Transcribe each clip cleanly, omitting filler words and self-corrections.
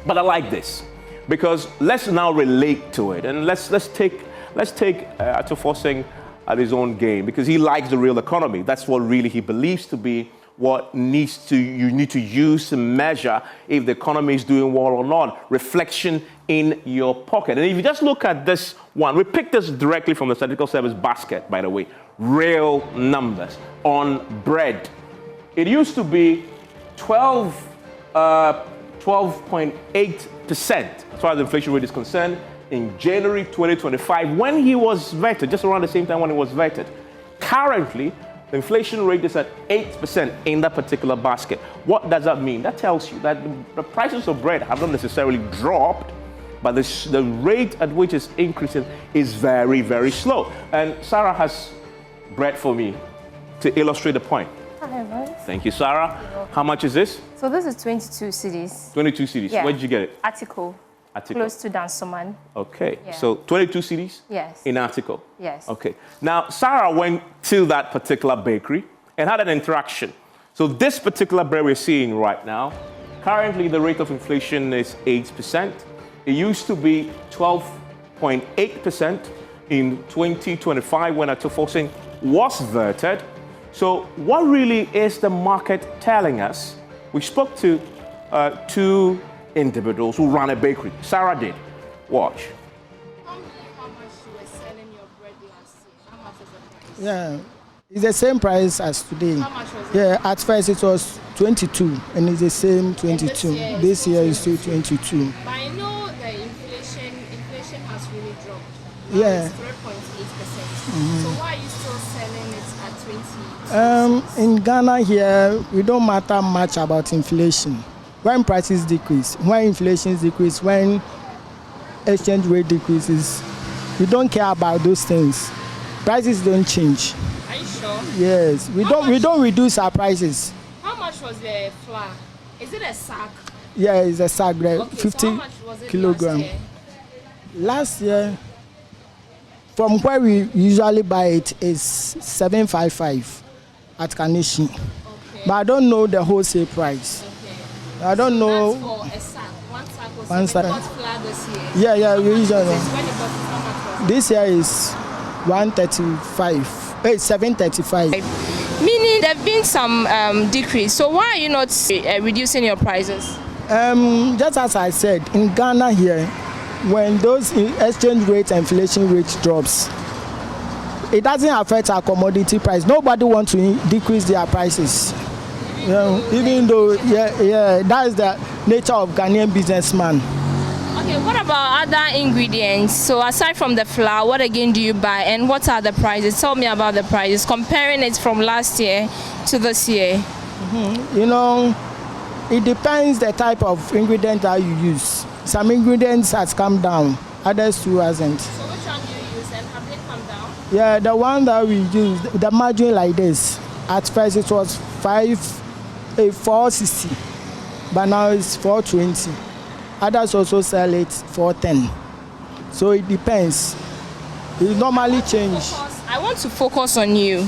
But I like this because let's now relate to it, and let's take Atufosing at his own game, because he likes the real economy. That's what really he believes to be what you need to use to measure if the economy is doing well or not. Reflection in your pocket. And if you just look at this one, we picked this directly from the Statistical Service basket, by the way. Real numbers on bread. It used to be 12.8% as far as the inflation rate is concerned in January 2025, when he was vetted, just around the same time when he was vetted. Currently, the inflation rate is at 8% in that particular basket. What does that mean? That tells you that the prices of bread have not necessarily dropped, but the rate at which it's increasing is very, very slow. And Sarah has bread for me to illustrate the point. Hi, Evans. Thank you, Sarah. How much is this? So this is 22 cedis. 22 cedis. Yeah. Where did you get it? Article. Close to Dansoman. Okay. Yeah. So 22 cedis? Yes. In article? Yes. Okay. Now, Sarah went to that particular bakery and had an interaction. So this particular bread we're seeing right now, currently the rate of inflation is 8%. It used to be 12.8% in 2025 when Atufosing was verted. So what really is the market telling us? We spoke to two individuals who run a bakery. Sarah did. Watch. How much you were selling your bread last year? How much was the price? Yeah, it's the same price as today. How much was it? Yeah, at first it was 22, and it's the same 22. This year is still 22. But I know the inflation has really dropped. Now Yeah. it's 3.8%. So why are you still selling it at 20? In Ghana here, we don't matter much about inflation. When prices decrease, when inflation decreases, when exchange rate decreases, we don't care about those things. Prices don't change. Are you sure? Yes, we don't reduce our prices. How much was the flour? Is it a sack? Yeah, it's a sack, Okay, 50 so how much was it kilogram. last year? Last year, from where we usually buy it, is 755 at Kanishi. Okay. But I don't know the wholesale price. Okay. I don't know. That's for a sack. One sack was One sack. bought flour this year. Yeah, How much was usually. it? When you bought it, how much was it? This year is 135. 735. Meaning there have been some decrease. So why are you not reducing your prices? Just as I said, in Ghana here, when those exchange rate and inflation rate drops, it doesn't affect our commodity price. Nobody wants to decrease their prices. Even though, that is the nature of Ghanaian businessman. Okay, what about other ingredients? So aside from the flour, what again do you buy, and what are the prices? Tell me about the prices, comparing it from last year to this year. It depends the type of ingredient that you use. Some ingredients has come down, others too hasn't. So which one do you use, and have they come down? Yeah, the one that we use, the margin like this, at first it was 460, but now it's 420. Others also sell it for 10. So it depends. It normally change. I want to focus on you.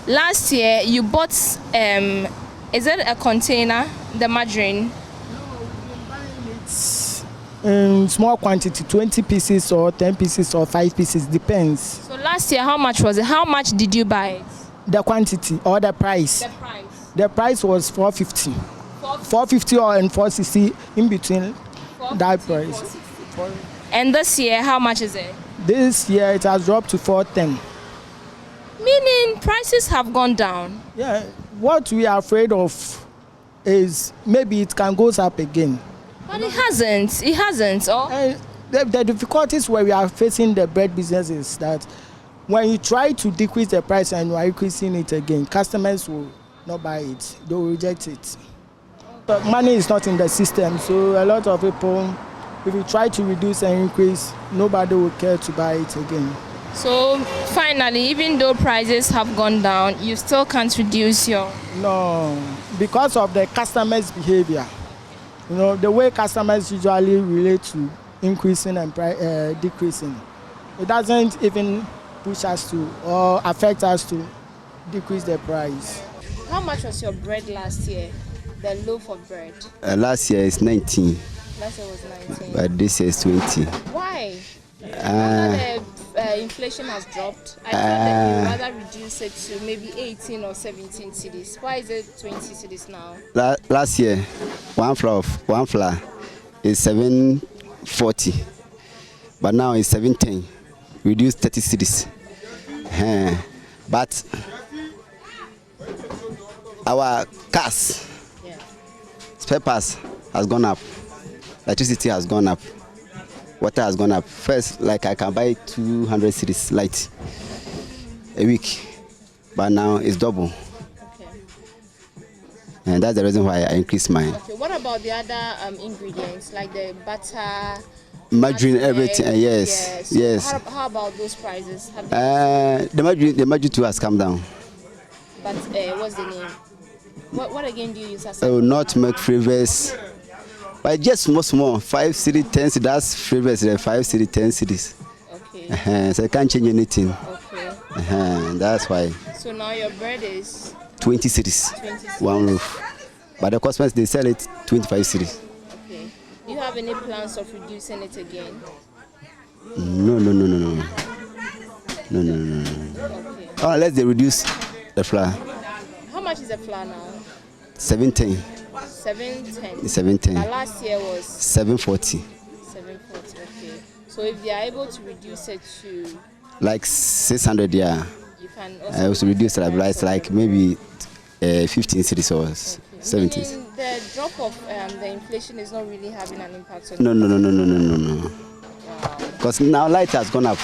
Last year you bought, is it a container, the margarine? No, we've been buying it in small quantity, 20 pieces or 10 pieces or 5 pieces, depends. So last year, how much was it? How much did you buy it? The quantity or the price? The price. The price was 450. 450 and 460 in between that price. 460. And this year, how much is it? This year it has dropped to 410. Meaning prices have gone down. Yeah, what we are afraid of is maybe it can go up again. But it hasn't. It hasn't. Oh. The difficulties where we are facing the bread business is that when you try to decrease the price and you are increasing it again, customers will not buy it. They will reject it. But money is not in the system, so a lot of people, if you try to reduce and increase, nobody will care to buy it again. So finally, even though prices have gone down, you still can't reduce your... No, because of the customers' behavior. The way customers usually relate to increasing and decreasing. It doesn't even push us to or affect us to decrease the price. How much was your bread last year? The loaf of bread? Last year is 19. Last Last year was 19. But this year is 20. Why? After the inflation has dropped, I thought that you rather reduce it to maybe 18 or 17 cedis. Why is it 20 cedis now? Last year, one flour is 740, but now it's 710. Reduced 30 cedis. But our cars, spare parts has gone up. Electricity has gone up. Water has gone up. First, like I can buy 200 cedis light a week, but now it's double. Okay. And that's the reason why I increased mine. Okay. What about the other ingredients like the butter? Margarine, everything. Yes. So yes. How about those prices? The margarine too has come down. But what's the name? What again do you use as? Oh, not make flavors. But just small, 5 cedis, 10 cedis. That's flavors. 5 cedis, 10 cedis. Okay. So I can't change anything. Okay. That's why. So now your bread is 20 cedis. 20 cedis. One loaf. But the customers they sell it 25 cedis. Okay. Do you have any plans of reducing it again? No. Okay. Unless they reduce the flour. How much is the flour now? 710. 710. 710. But last year was 740. 740. Okay. So if they are able to reduce it to Like 600, yeah. you can I also reduce the price like maybe 15 cedis or 17. Meaning the drop of the inflation is not really having an impact on No. Wow. Because now light has gone up.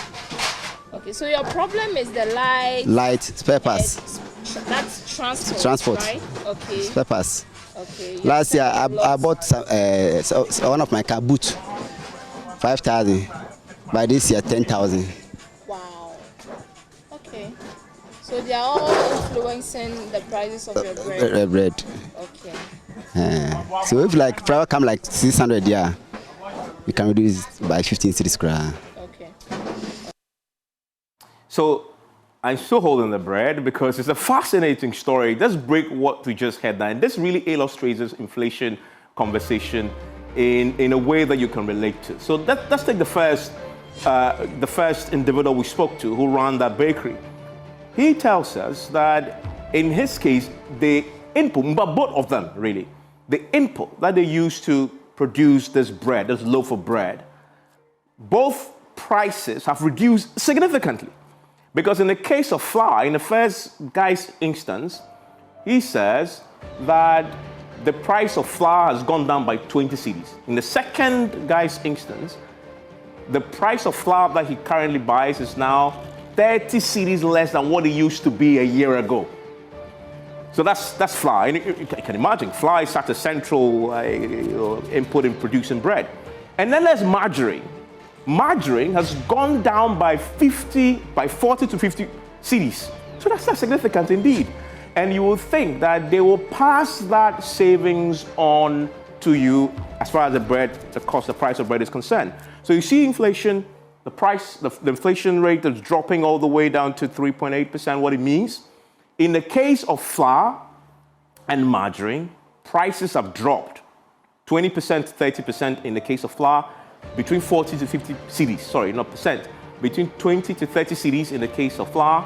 Okay, so your problem is the light. Light, spare parts. That's transport. Transport. Right? Okay. Spare parts. Okay. Last year I bought one of my car boot 5,000. By this year 10,000. Wow. Okay. So they are all influencing the prices of your bread. Okay. So if like flour come like 600, yeah, we can reduce it by 15 cedis. Okay. So I'm still holding the bread because it's a fascinating story. Let's break what we just had down. This really illustrates this inflation conversation in a way that you can relate to. So let's take the first individual we spoke to who ran that bakery. He tells us that in his case, the input, but both of them really, the input that they used to produce this bread, this loaf of bread, both prices have reduced significantly. Because in the case of flour, in the first guy's instance, he says that the price of flour has gone down by 20 cedis. In the second guy's instance, the price of flour that he currently buys is now 30 cedis less than what it used to be a year ago. So that's flour. And you can imagine, flour is such a central input in producing bread. And then there's margarine. Margarine has gone down by 40 to 50 cedis. So that's significant indeed. And you will think that they will pass that savings on to you as far as the price of bread is concerned. So you see inflation, the inflation rate is dropping all the way down to 3.8%. What it means, in the case of flour and margarine, prices have dropped 20% to 30% in the case of flour, between 40 to 50 cedis, sorry, not percent, between 20 to 30 cedis in the case of flour,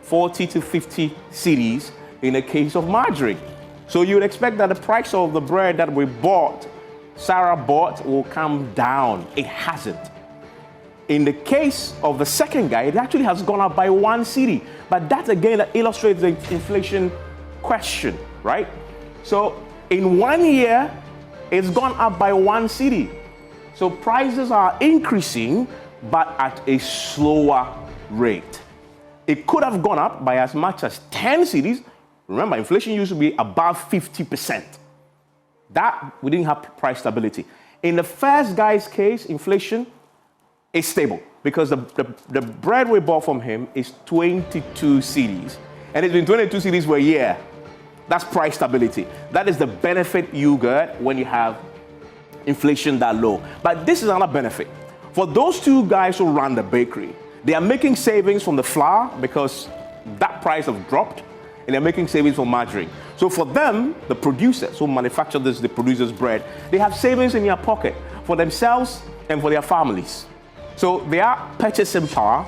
40 to 50 cedis in the case of margarine. So you would expect that the price of the bread that Sarah bought, will come down. It hasn't. In the case of the second guy, it actually has gone up by 1 cedi. But that again that illustrates the inflation question, right? So in 1 year, it's gone up by 1 cedi. So prices are increasing, but at a slower rate. It could have gone up by as much as 10 cedis. Remember, inflation used to be above 50%. That, we didn't have price stability. In the first guy's case, inflation is stable because the bread we bought from him is 22 cedis. And it's been 22 cedis for a year. That's price stability. That is the benefit you get when you have inflation that low. But this is another benefit. For those two guys who run the bakery, they are making savings from the flour because that price have dropped, and they're making savings from margarine. So for them, the producers who manufacture this, the producers' bread, they have savings in their pocket for themselves and for their families. So their purchasing power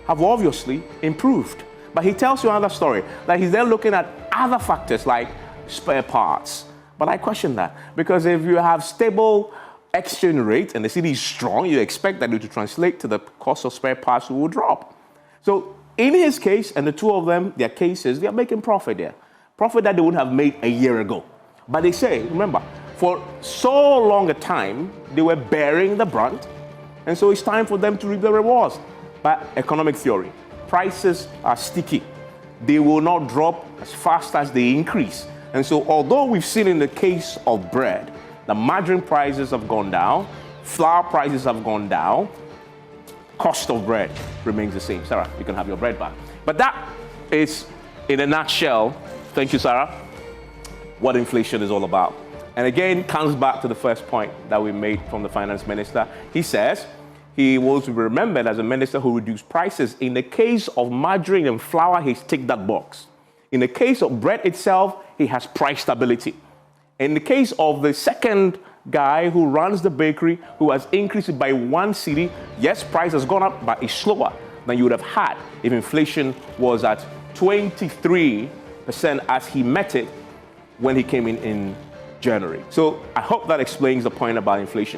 have obviously improved. But he tells you another story, that he's then looking at other factors like spare parts. But I question that, because if you have stable exchange rate and the cedi is strong, you expect that it to translate to the cost of spare parts will drop. So in his case, and the two of them, their cases, they are making profit there. Profit that they would have made a year ago. But they say, remember, for so long a time, they were bearing the brunt, and so it's time for them to reap the rewards. But economic theory, prices are sticky. They will not drop as fast as they increase. And so although we've seen in the case of bread, the margarine prices have gone down, flour prices have gone down, cost of bread remains the same. Sarah, you can have your bread back. But that is, in a nutshell, thank you, Sarah, what inflation is all about. And again, comes back to the first point that we made from the finance minister. He says he was remembered as a minister who reduced prices. In the case of margarine and flour, he's ticked that box. In the case of bread itself, he has price stability. In the case of the second guy who runs the bakery, who has increased it by 1 cedi, yes, price has gone up, but it's slower than you would have had if inflation was at 23% as he met it when he came in January. So I hope that explains the point about inflation.